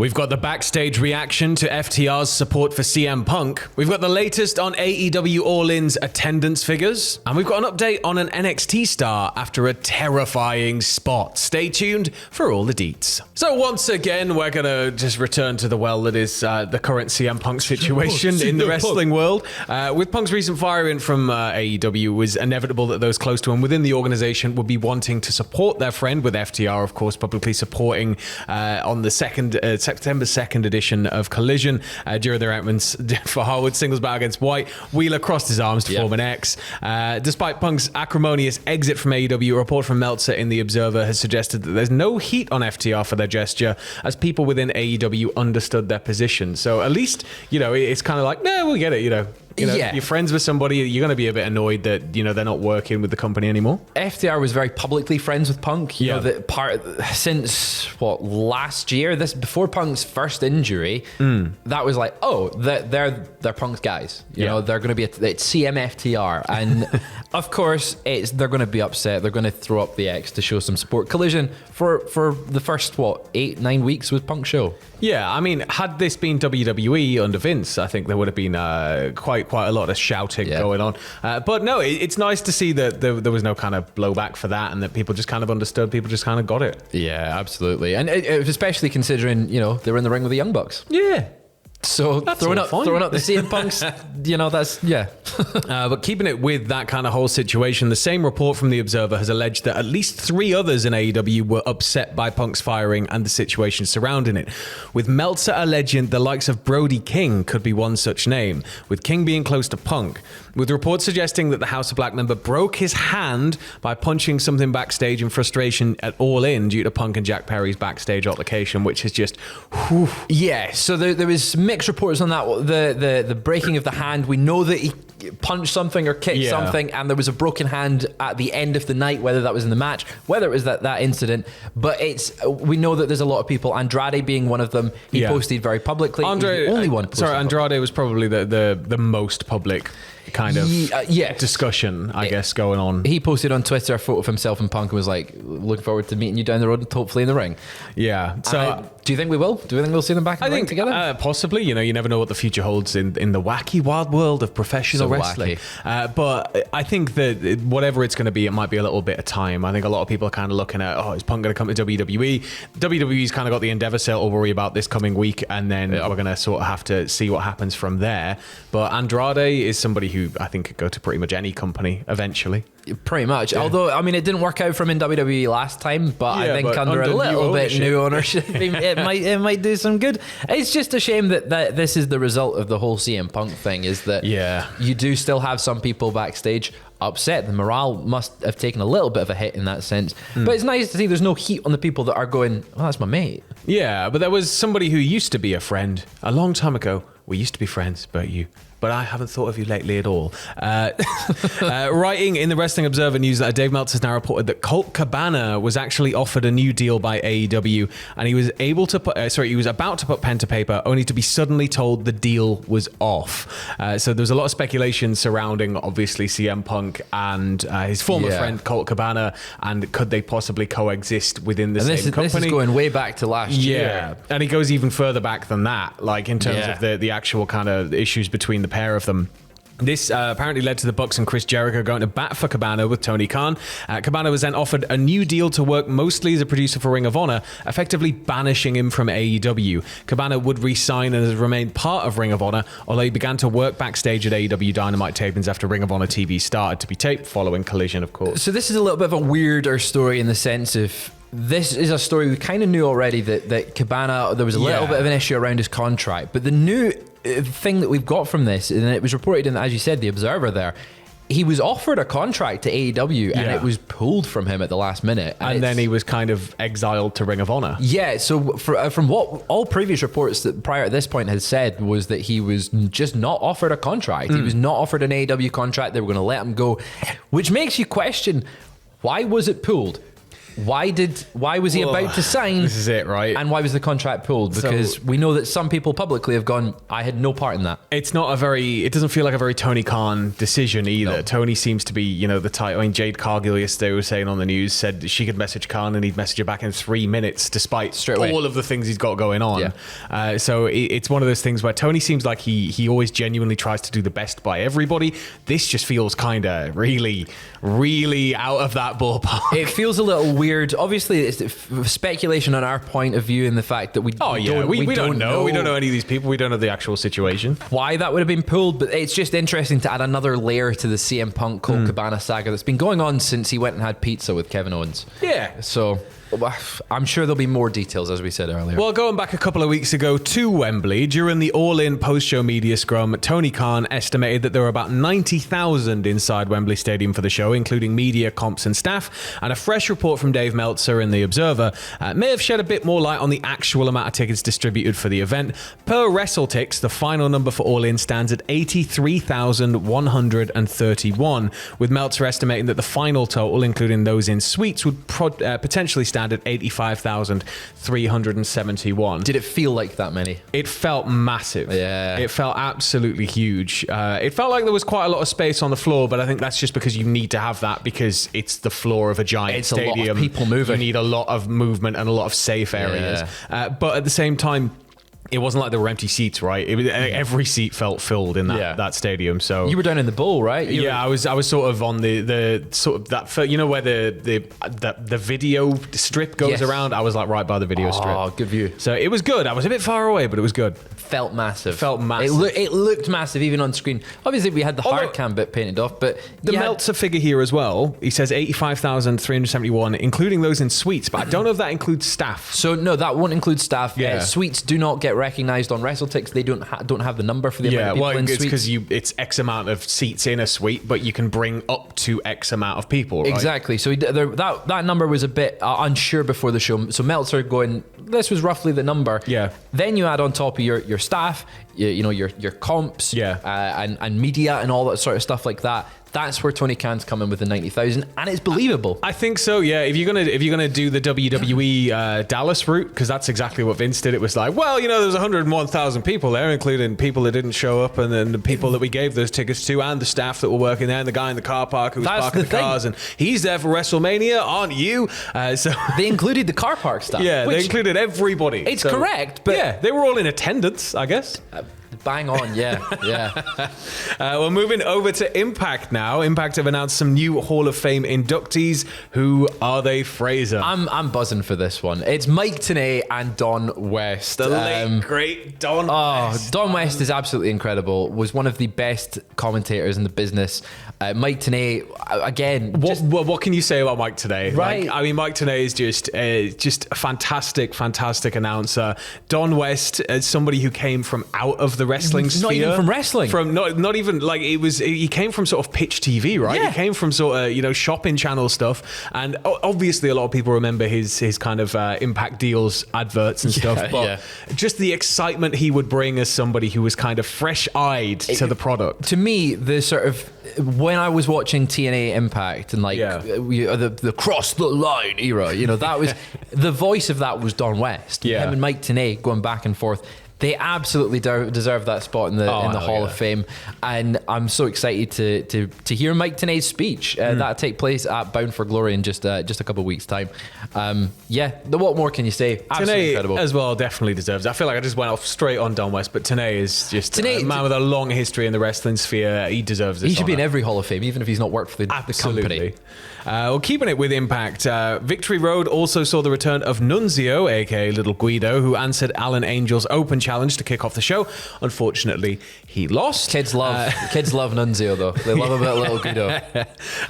We've got the backstage reaction to FTR's support for CM Punk. We've got the latest on AEW All In's attendance figures. And we've got an update on an NXT star after a terrifying spot. Stay tuned for all the deets. So once again, we're going to just return to the well that is the current CM Punk situation in the wrestling world. With Punk's recent firing from AEW, it was inevitable that those close to him within the organization would be wanting to support their friend, with FTR, of course, publicly supporting on the September 2nd edition of Collision during their outmans for Harwood singles bout against White. Wheeler crossed his arms to form an X. Despite Punk's acrimonious exit from AEW, a report from Meltzer in The Observer has suggested that there's no heat on FTR for their gesture, as people within AEW understood their position. So at least, it's kind of like, no, we get it, You're friends with somebody, you're going to be a bit annoyed that, they're not working with the company anymore. FTR was very publicly friends with Punk. Since last year, before Punk's first injury, that was like, they're Punk's guys. They're going to be it's CMFTR, and of course they're going to be upset. They're going to throw up the X to show some support. Collision for the first 8-9 weeks with Punk's show. Yeah, I mean, had this been WWE under Vince, I think there would have been quite a lot of shouting going on. But no, it's nice to see that there was no kind of blowback for that, and that people just kind of understood, people just kind of got it. Yeah, absolutely. And especially considering, they were in the ring with the Young Bucks. Yeah. So throwing up the CM Punks, But keeping it with that kind of whole situation, the same report from The Observer has alleged that at least 3 others in AEW were upset by Punk's firing and the situation surrounding it, with Meltzer alleging the likes of Brody King could be one such name, with King being close to Punk, with reports suggesting that the House of Black member broke his hand by punching something backstage in frustration at All In due to Punk and Jack Perry's backstage altercation, which is just whew. Yeah, so there was mixed reports on that. The breaking of the hand, we know that he punched something or kicked something, and there was a broken hand at the end of the night, whether that was in the match, whether it was that incident. But we know that there's a lot of people, Andrade being one of them. He posted very publicly. Only one. Andrade was probably the most public kind of discussion, I guess, going on. He posted on Twitter a photo of himself and Punk and was like, looking forward to meeting you down the road, hopefully in the ring. Yeah. So do you think we will? Do you think we'll see them back in the ring together? Possibly. You never know what the future holds in the wacky wild world of professional wrestling. But I think that whatever it's going to be, it might be a little bit of time. I think a lot of people are kind of looking at, is Punk going to come to WWE? WWE's kind of got the Endeavor sale to worry about this coming week, and then we're going to sort of have to see what happens from there. But Andrade is somebody who I think could go to pretty much any company eventually. Pretty much. Yeah. Although, I mean, it didn't work out for him in WWE last time, but I think under a little bit new ownership, it might do some good. It's just a shame that this is the result of the whole CM Punk thing, is that you do still have some people backstage upset. The morale must have taken a little bit of a hit in that sense. But it's nice to see there's no heat on the people that are going, that's my mate. Yeah, but there was somebody who used to be a friend a long time ago. We used to be friends, but I haven't thought of you lately at all. Writing in the Wrestling Observer News, Dave Meltzer has now reported that Colt Cabana was actually offered a new deal by AEW, and he was about to put pen to paper, only to be suddenly told the deal was off. So there was a lot of speculation surrounding, obviously, CM Punk and his former friend Colt Cabana, and could they possibly coexist within the same company? This is going way back to last year. And it goes even further back than that, like in terms of the actual kind of issues between the pair of them. This apparently led to the Bucks and Chris Jericho going to bat for Cabana with Tony Khan. Cabana was then offered a new deal to work mostly as a producer for Ring of Honor, effectively banishing him from AEW. Cabana would re-sign and has remained part of Ring of Honor, although he began to work backstage at AEW Dynamite tapings after Ring of Honor TV started to be taped, following Collision, of course. So this is a little bit of a weirder story in the sense of, this is a story we kind of knew already, that Cabana, there was a little bit of an issue around his contract. But the new thing that we've got from this, and it was reported in, as you said, The Observer there, he was offered a contract to AEW and it was pulled from him at the last minute. And then he was kind of exiled to Ring of Honor. Yeah, so from what all previous reports that prior at this point had said was that he was just not offered a contract. He was not offered an AEW contract. They were going to let him go, which makes you question, why was it pulled? Why was he about to sign? This is it, right? And why was the contract pulled? Because we know that some people publicly have gone, I had no part in that. It doesn't feel like a very Tony Khan decision either. No. Tony seems to be, the type. I mean, Jade Cargill yesterday was saying on the news, said she could message Khan and he'd message her back in 3 minutes, despite all of the things he's got going on. Yeah. So it's one of those things where Tony seems like he always genuinely tries to do the best by everybody. This just feels kind of really, really out of that ballpark. It feels a little weird. Obviously, it's speculation on our point of view and the fact that we don't know. We don't know any of these people. We don't know the actual situation. Why that would have been pulled, but it's just interesting to add another layer to the CM Punk Colt Cabana saga that's been going on since he went and had pizza with Kevin Owens. Yeah. So I'm sure there'll be more details, as we said earlier. Well, going back a couple of weeks ago to Wembley, during the All In post-show media scrum, Tony Khan estimated that there were about 90,000 inside Wembley Stadium for the show, including media, comps and staff. And a fresh report from Dave Meltzer in The Observer may have shed a bit more light on the actual amount of tickets distributed for the event. Per WrestleTix, the final number for All In stands at 83,131, with Meltzer estimating that the final total, including those in suites, would potentially stand at 85,371. Did it feel like that many? It felt massive. Yeah. It felt absolutely huge. It felt like there was quite a lot of space on the floor, but I think that's just because you need to have that because it's the floor of a giant stadium. It's a lot of people moving. You need a lot of movement and a lot of safe areas. Yeah. But at the same time, it wasn't like there were empty seats, right? Every seat felt filled in that stadium. So you were down in the bowl, right? I was sort of on the sort of that, where the video strip goes around. I was like right by the video strip. Oh, good view. So it was good. I was a bit far away, but it was good. Felt massive. It looked massive even on screen. Obviously, we had the hard cam bit painted off, but the Meltzer figure here as well. He says 85,371, including those in suites. But I don't know if that includes staff. So no, that won't include staff. Yeah. Suites do not get recognized on WrestleTix. They don't have the number for the amount of people in suites. It's because it's X amount of seats in a suite, but you can bring up to X amount of people, right? Exactly. So that number was a bit unsure before the show. So Meltzer going, this was roughly the number. Yeah. Then you add on top of your staff, your comps, and media and all that sort of stuff like that. That's where Tony Khan's coming with the 90,000, and it's believable. I think so. Yeah, if you're gonna do the WWE Dallas route, because that's exactly what Vince did. It was like, well, there's 101,000 people there, including people that didn't show up, and then the people that we gave those tickets to, and the staff that were working there, and the guy in the car park who was parking the cars, and he's there for WrestleMania, aren't you? So they included the car park staff. Yeah, they included everybody. It's correct, but yeah, they were all in attendance, I guess. Bang on, yeah. We're moving over to Impact now. Impact have announced some new Hall of Fame inductees. Who are they, Fraser? I'm buzzing for this one. It's Mike Tenay and Don West. The late, great Don West. Don West is absolutely incredible. Was one of the best commentators in the business. Mike Tenay, again... What can you say about Mike Tenay? Right. Mike Tenay is just a fantastic announcer. Don West, as somebody who came from out of the wrestling sphere. Not even from wrestling. Not even, like, he came from sort of pitch TV, right? Yeah. He came from sort of, shopping channel stuff. And obviously a lot of people remember his kind of Impact deals adverts and stuff. But just the excitement he would bring as somebody who was kind of fresh-eyed to the product. To me, the sort of... When I was watching TNA Impact and the cross the line era, that was the voice of that was Don West. Yeah. Him and Mike Tenay going back and forth. They absolutely deserve that spot in the Hall of Fame, and I'm so excited to hear Mike Tenay's speech. That'll take place at Bound for Glory in just a couple of weeks' time. What more can you say? Absolutely Tenay incredible as well definitely deserves it. I feel like I just went off straight on Don West, but Tenay is just a man with a long history in the wrestling sphere. He deserves this. He should be in every Hall of Fame, even if he's not worked for the company. Well, keeping it with Impact, Victory Road also saw the return of Nunzio, aka Little Guido, who answered Alan Angel's open challenge to kick off the show. Unfortunately, he lost. Kids love Nunzio, though. They love a bit of Little Guido.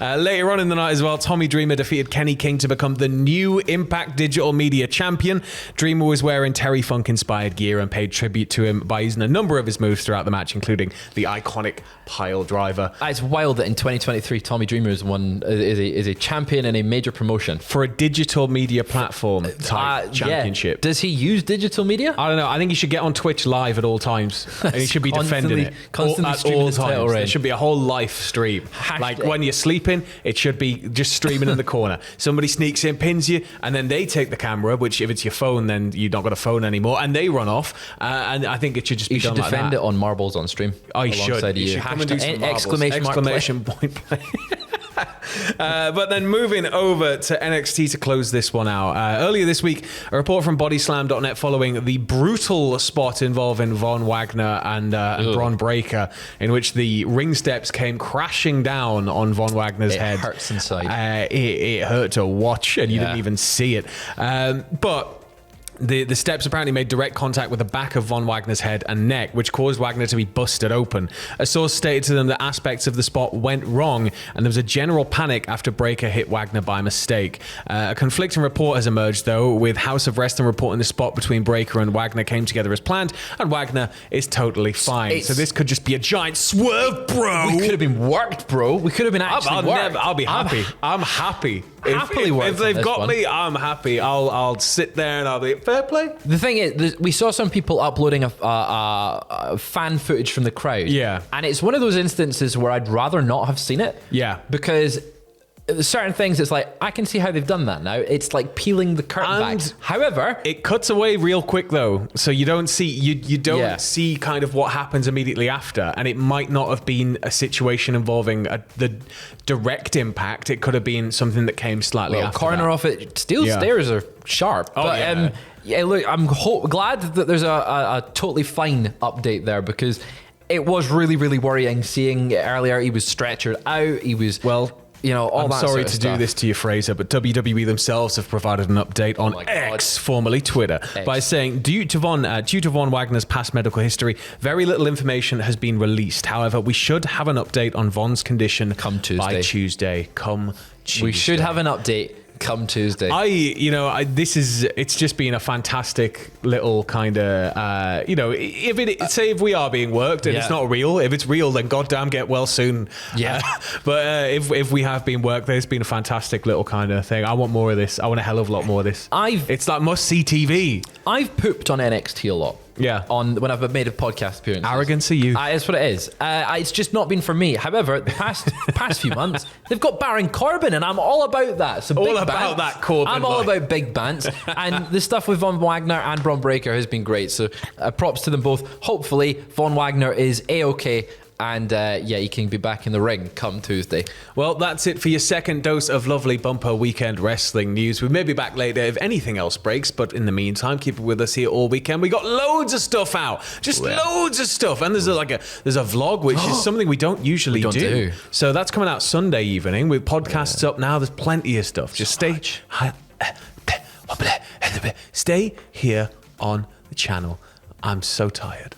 Later on in the night as well, Tommy Dreamer defeated Kenny King to become the new Impact Digital Media Champion. Dreamer was wearing Terry Funk-inspired gear and paid tribute to him by using a number of his moves throughout the match, including the iconic pile driver. It's wild that in 2023, Tommy Dreamer is a champion in a major promotion for a digital media platform type championship. Does he use digital media? I don't know. I think he should get on Twitch live at all times. And he should be defending it constantly at all times. There should be a whole live stream. Like when you're sleeping, it should be just streaming in the corner. Somebody sneaks in, pins you, and then they take the camera, which if it's your phone, then you've not got a phone anymore, and they run off. And I think it should just be done like that. You should defend it on marbles on stream. Oh, you should. You should come and do some marbles. Exclamation point play. But then moving over to NXT to close this one out. Earlier this week, a report from bodyslam.net following the brutal spot involving Von Wagner and Bron Breakker, in which the ring steps came crashing down on Von Wagner's head. It hurts inside. It hurt to watch, and you didn't even see it. But the steps apparently made direct contact with the back of Von Wagner's head and neck, which caused Wagner to be busted open. A source stated to them that aspects of the spot went wrong, and there was a general panic after Breakker hit Wagner by mistake. A conflicting report has emerged, though, with House of Wrestling reporting the spot between Breakker and Wagner came together as planned, and Wagner is totally fine. So this could just be a giant swerve, bro. We could have been worked, bro. We could have been actually worked. I'll be happy. I'm happy. If they've got me, I'm happy. I'll sit there and I'll be fair play. The thing is, we saw some people uploading a fan footage from the crowd. Yeah. And it's one of those instances where I'd rather not have seen it. Yeah. Because certain things, it's like, I can see how they've done that now. It's like peeling the curtain back. However, it cuts away real quick though, so you don't see you don't see kind of what happens immediately after, and it might not have been a situation involving the direct impact. It could have been something that came slightly after. Corner that. off it. Steel stairs are sharp. Oh, but look, I'm glad that there's a totally fine update there, because it was really, really worrying seeing earlier. He was stretchered out. He was I'm sorry to do this to you, Fraser, but WWE themselves have provided an update on X, formerly Twitter, by saying, due to Von Wagner's past medical history, very little information has been released. However, we should have an update on Von's condition by Tuesday. We should have an update come Tuesday. It's just been a fantastic little kind of, if we are being worked and it's not real, if it's real, then goddamn get well soon. Yeah. But if we have been worked, there's been a fantastic little kind of thing. I want more of this. I want a hell of a lot more of this. It's like must-see TV. I've pooped on NXT a lot. Yeah. When I've made a podcast appearance. Arrogance of you. That's what it is. It's just not been for me. However, the past few months, they've got Baron Corbin, and I'm all about that. So all about that Corbin. I'm all about big bants. And the stuff with Von Wagner and Bron Breakker has been great. So props to them both. Hopefully, Von Wagner is A-OK. And he can be back in the ring come Tuesday. Well, that's it for your second dose of lovely bumper weekend wrestling news. We may be back later if anything else breaks, but in the meantime, keep it with us here all weekend. We got loads of stuff out, loads of stuff, and there's a vlog, which is something we don't usually do. So that's coming out Sunday evening with podcasts up now. There's plenty of stuff. Just stay here on the channel. I'm so tired.